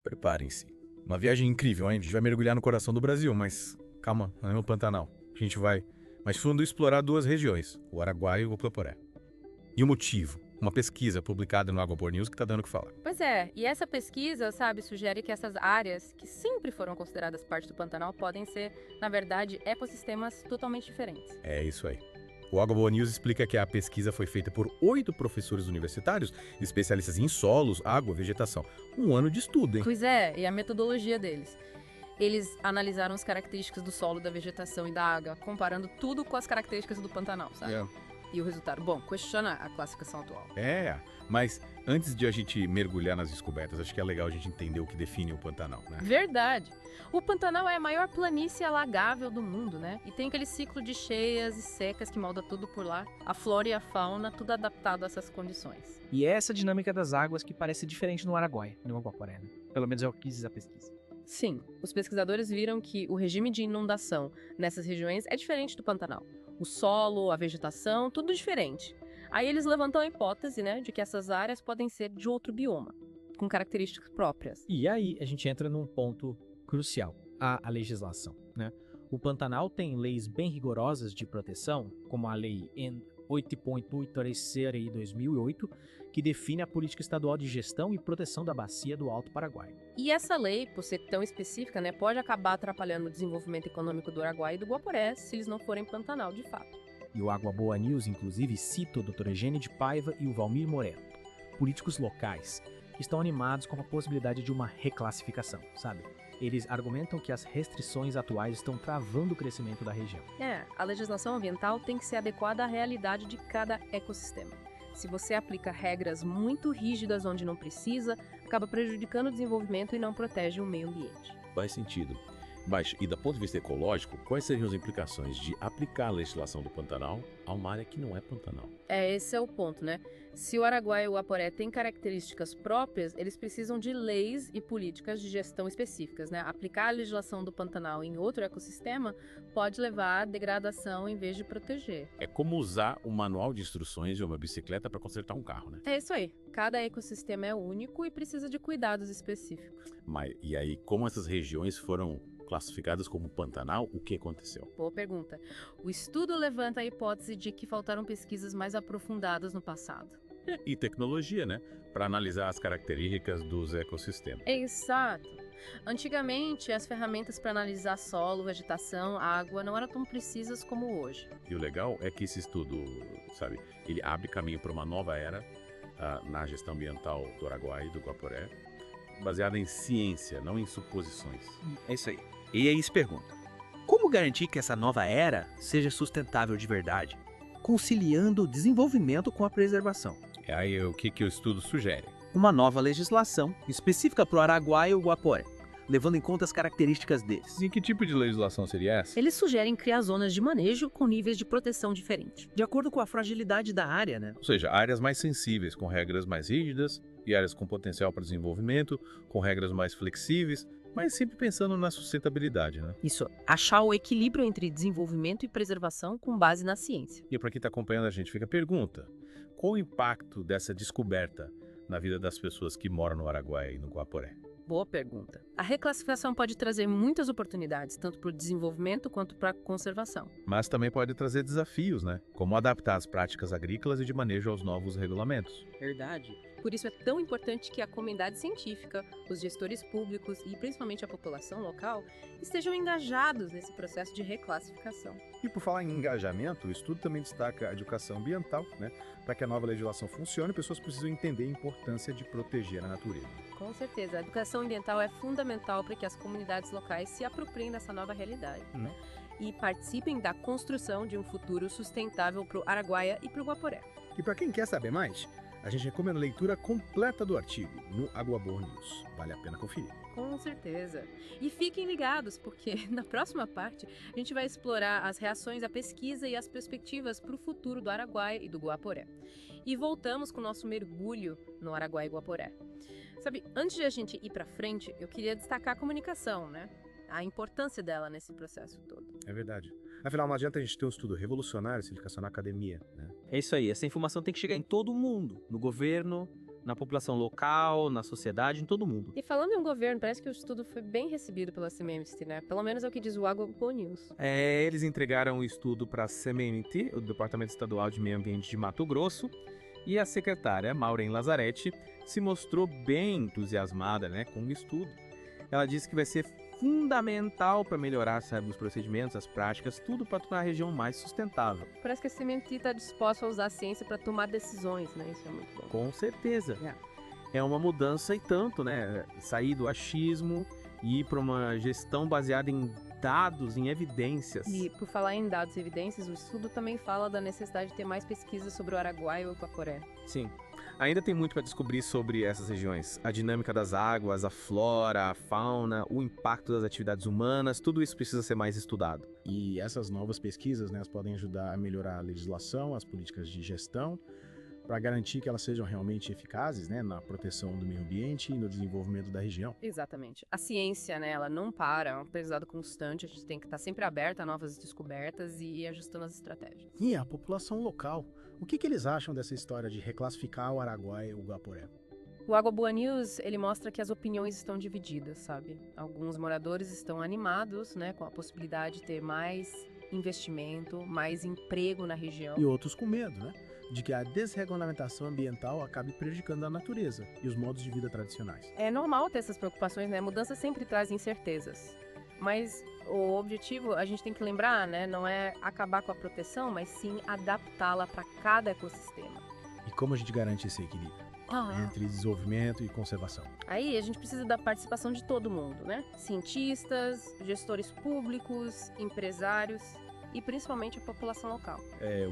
Preparem-se. Uma viagem incrível, hein? A gente vai mergulhar no coração do Brasil, mas calma, não é no Pantanal. A gente vai mais fundo explorar duas regiões, o Araguaia e o Guaporé. E o motivo? Uma pesquisa publicada no Água Boa News que tá dando o que falar. Pois é, e essa pesquisa, sabe, sugere que essas áreas, que sempre foram consideradas parte do Pantanal, podem ser, na verdade, ecossistemas totalmente diferentes. É isso aí. O Água Boa News explica que a pesquisa foi feita por 8 professores universitários, especialistas em solos, água, vegetação. Um ano de estudo, hein? Pois é, e a metodologia deles. Eles analisaram as características do solo, da vegetação e da água, comparando tudo com as características do Pantanal, sabe? E o resultado, bom, questiona a classificação atual. Mas antes de a gente mergulhar nas descobertas, acho que é legal a gente entender o que define o Pantanal, né? Verdade. O Pantanal é a maior planície alagável do mundo, né? E tem aquele ciclo de cheias e secas que molda tudo por lá. A flora e a fauna, tudo adaptado a essas condições. E é essa dinâmica das águas que parece diferente no Araguaia, no Guaporé, né? Pelo menos é o que diz a pesquisa. Sim, os pesquisadores viram que o regime de inundação nessas regiões é diferente do Pantanal. O solo, a vegetação, tudo diferente. Aí eles levantam a hipótese, né, de que essas áreas podem ser de outro bioma, com características próprias. E aí a gente entra num ponto crucial, a legislação, né? O Pantanal tem leis bem rigorosas de proteção, como a Lei N 8.830 de 2008, que define a política estadual de gestão e proteção da bacia do Alto Paraguai. E essa lei, por ser tão específica, né, pode acabar atrapalhando o desenvolvimento econômico do Araguaia e do Guaporé se eles não forem Pantanal de fato. E o Água Boa News, inclusive, cita o Dr. Egênio de Paiva e o Valmir Moreto, políticos locais, que estão animados com a possibilidade de uma reclassificação, sabe? Eles argumentam que as restrições atuais estão travando o crescimento da região. A legislação ambiental tem que ser adequada à realidade de cada ecossistema. Se você aplica regras muito rígidas onde não precisa, acaba prejudicando o desenvolvimento e não protege o meio ambiente. Faz sentido. Mas, e do ponto de vista ecológico, quais seriam as implicações de aplicar a legislação do Pantanal a uma área que não é Pantanal? Esse é o ponto, né? Se o Araguaia e o Guaporé têm características próprias, eles precisam de leis e políticas de gestão específicas, né? Aplicar a legislação do Pantanal em outro ecossistema pode levar à degradação em vez de proteger. É como usar um manual de instruções de uma bicicleta para consertar um carro, né? É isso aí. Cada ecossistema é único e precisa de cuidados específicos. Mas, e aí, como essas regiões foram classificadas como Pantanal, o que aconteceu? Boa pergunta. O estudo levanta a hipótese de que faltaram pesquisas mais aprofundadas no passado. E tecnologia, né? Para analisar as características dos ecossistemas. Exato. Antigamente, as ferramentas para analisar solo, vegetação, água não eram tão precisas como hoje. E o legal é que esse estudo, sabe, ele abre caminho para uma nova era na gestão ambiental do Araguaia e do Guaporé, baseada em ciência, não em suposições. É isso aí. E aí se pergunta, como garantir que essa nova era seja sustentável de verdade, conciliando o desenvolvimento com a preservação? É aí o que o estudo sugere. Uma nova legislação específica para o Araguaia e o Guaporé, levando em conta as características deles. E que tipo de legislação seria essa? Eles sugerem criar zonas de manejo com níveis de proteção diferentes. De acordo com a fragilidade da área, né? Ou seja, áreas mais sensíveis, com regras mais rígidas, e áreas com potencial para desenvolvimento, com regras mais flexíveis, mas sempre pensando na sustentabilidade, né? Isso, achar o equilíbrio entre desenvolvimento e preservação com base na ciência. E para quem está acompanhando a gente, fica a pergunta: qual o impacto dessa descoberta na vida das pessoas que moram no Araguaia e no Guaporé? Boa pergunta. A reclassificação pode trazer muitas oportunidades, tanto para o desenvolvimento quanto para a conservação. Mas também pode trazer desafios, né? Como adaptar as práticas agrícolas e de manejo aos novos regulamentos. Verdade. Por isso é tão importante que a comunidade científica, os gestores públicos e principalmente a população local estejam engajados nesse processo de reclassificação. E por falar em engajamento, o estudo também destaca a educação ambiental, né? Para que a nova legislação funcione, pessoas precisam entender a importância de proteger a natureza. Com certeza, a educação ambiental é fundamental para que as comunidades locais se apropriem dessa nova realidade, né? E participem da construção de um futuro sustentável para o Araguaia e para o Guaporé. E para quem quer saber mais, a gente recomenda a leitura completa do artigo no Água Boa News. Vale a pena conferir. Com certeza. E fiquem ligados, porque na próxima parte a gente vai explorar as reações à pesquisa e as perspectivas para o futuro do Araguaia e do Guaporé. E voltamos com o nosso mergulho no Araguaia e Guaporé. Sabe, antes de a gente ir para frente, eu queria destacar a comunicação, né? A importância dela nesse processo todo. É verdade. Afinal, não adianta a gente ter um estudo revolucionário se ele ficar só na academia, né? É isso aí, essa informação tem que chegar em todo mundo, no governo, na população local, na sociedade, em todo mundo. E falando em um governo, parece que o estudo foi bem recebido pela CMMT, né? Pelo menos é o que diz o Agua News. Eles entregaram o estudo para a CMMT, o Departamento Estadual de Meio Ambiente de Mato Grosso, e a secretária, Maureen Lazzaretti, se mostrou bem entusiasmada, né, com o estudo. Ela disse que vai ser fundamental para melhorar, sabe, os procedimentos, as práticas, tudo para tornar a região mais sustentável. Parece que a CMMT está disposta a usar a ciência para tomar decisões, né? Isso é muito bom. Com certeza. É uma mudança e tanto, né? Sair do achismo e ir para uma gestão baseada em dados, em evidências. E por falar em dados e evidências, o estudo também fala da necessidade de ter mais pesquisas sobre o Araguaia e o Guaporé. Sim. Ainda tem muito para descobrir sobre essas regiões. A dinâmica das águas, a flora, a fauna, o impacto das atividades humanas, tudo isso precisa ser mais estudado. E essas novas pesquisas, né, elas podem ajudar a melhorar a legislação, as políticas de gestão, para garantir que elas sejam realmente eficazes, né, na proteção do meio ambiente e no desenvolvimento da região. Exatamente. A ciência, né, ela não para, é um aprendizado constante, a gente tem que estar sempre aberto a novas descobertas e ir ajustando as estratégias. E a população local, o que eles acham dessa história de reclassificar o Araguaia e o Guaporé? O Agua News, ele mostra que as opiniões estão divididas, sabe? Alguns moradores estão animados, né, com a possibilidade de ter mais investimento, mais emprego na região. E outros com medo, né, de que a desregulamentação ambiental acabe prejudicando a natureza e os modos de vida tradicionais. É normal ter essas preocupações, né? Mudança sempre traz incertezas. Mas o objetivo, a gente tem que lembrar, né, não é acabar com a proteção, mas sim adaptá-la para cada ecossistema. E como a gente garante esse equilíbrio entre desenvolvimento e conservação? Aí a gente precisa da participação de todo mundo, né? Cientistas, gestores públicos, empresários e principalmente a população local.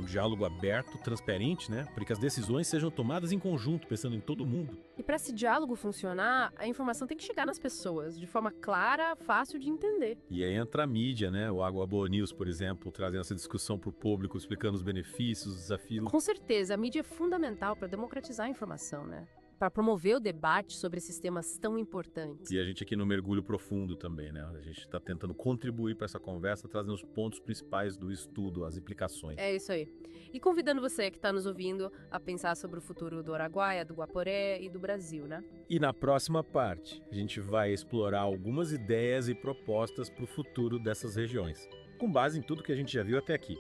O diálogo aberto, transparente, né? Para que as decisões sejam tomadas em conjunto, pensando em todo mundo. E para esse diálogo funcionar, a informação tem que chegar nas pessoas de forma clara, fácil de entender. E aí entra a mídia, né? O Agua News, por exemplo, trazendo essa discussão para o público, explicando os benefícios, os desafios. Com certeza, a mídia é fundamental para democratizar a informação, né? Para promover o debate sobre esses temas tão importantes. E a gente aqui no Mergulho Profundo também, né? A gente está tentando contribuir para essa conversa, trazendo os pontos principais do estudo, as implicações. É isso aí. E convidando você que está nos ouvindo a pensar sobre o futuro do Araguaia, do Guaporé e do Brasil, né? E na próxima parte, a gente vai explorar algumas ideias e propostas para o futuro dessas regiões, com base em tudo que a gente já viu até aqui.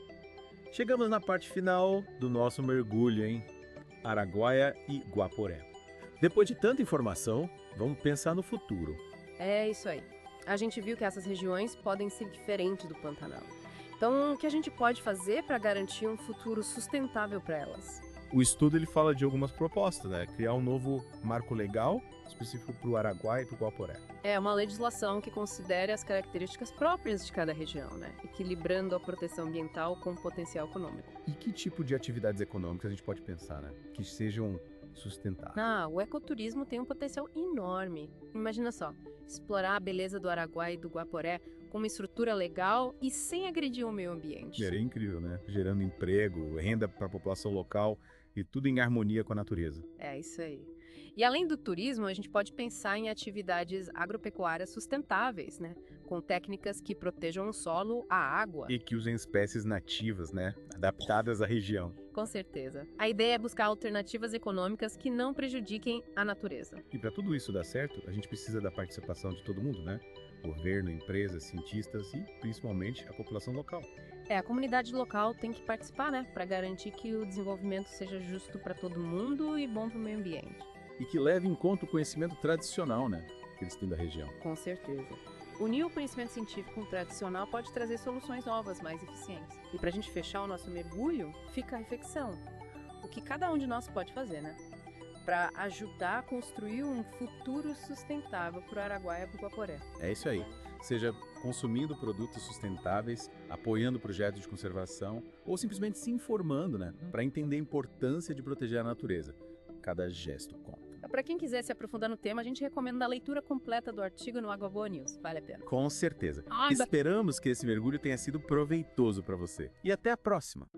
Chegamos na parte final do nosso mergulho em Araguaia e Guaporé. Depois de tanta informação, vamos pensar no futuro. É isso aí. A gente viu que essas regiões podem ser diferentes do Pantanal. Então, o que a gente pode fazer para garantir um futuro sustentável para elas? O estudo ele fala de algumas propostas, né? Criar um novo marco legal específico para o Araguaia e para o Guaporé. É uma legislação que considere as características próprias de cada região, né? Equilibrando a proteção ambiental com o potencial econômico. E que tipo de atividades econômicas a gente pode pensar, né? Que sejam sustentáveis. O ecoturismo tem um potencial enorme. Imagina só, explorar a beleza do Araguaia e do Guaporé com uma estrutura legal e sem agredir o meio ambiente. Seria incrível, né? Gerando emprego, renda para a população local e tudo em harmonia com a natureza. É isso aí. E além do turismo, a gente pode pensar em atividades agropecuárias sustentáveis, né? Com técnicas que protejam o solo, a água. E que usem espécies nativas, né? Adaptadas à região. Com certeza. A ideia é buscar alternativas econômicas que não prejudiquem a natureza. E para tudo isso dar certo, a gente precisa da participação de todo mundo, né? Governo, empresas, cientistas e principalmente a população local. A comunidade local tem que participar, né? Para garantir que o desenvolvimento seja justo para todo mundo e bom para o meio ambiente. E que leve em conta o conhecimento tradicional, né? Que eles têm da região. Com certeza. Unir o conhecimento científico tradicional pode trazer soluções novas, mais eficientes. E para a gente fechar o nosso mergulho, fica a reflexão. O que cada um de nós pode fazer, né? Para ajudar a construir um futuro sustentável para o Araguaia e para o Guaporé. É isso aí. Seja consumindo produtos sustentáveis, apoiando projetos de conservação ou simplesmente se informando, né? Para entender a importância de proteger a natureza. Cada gesto conta. Para quem quiser se aprofundar no tema, a gente recomenda a leitura completa do artigo no Agua News. Vale a pena. Com certeza. Esperamos que esse mergulho tenha sido proveitoso para você. E até a próxima!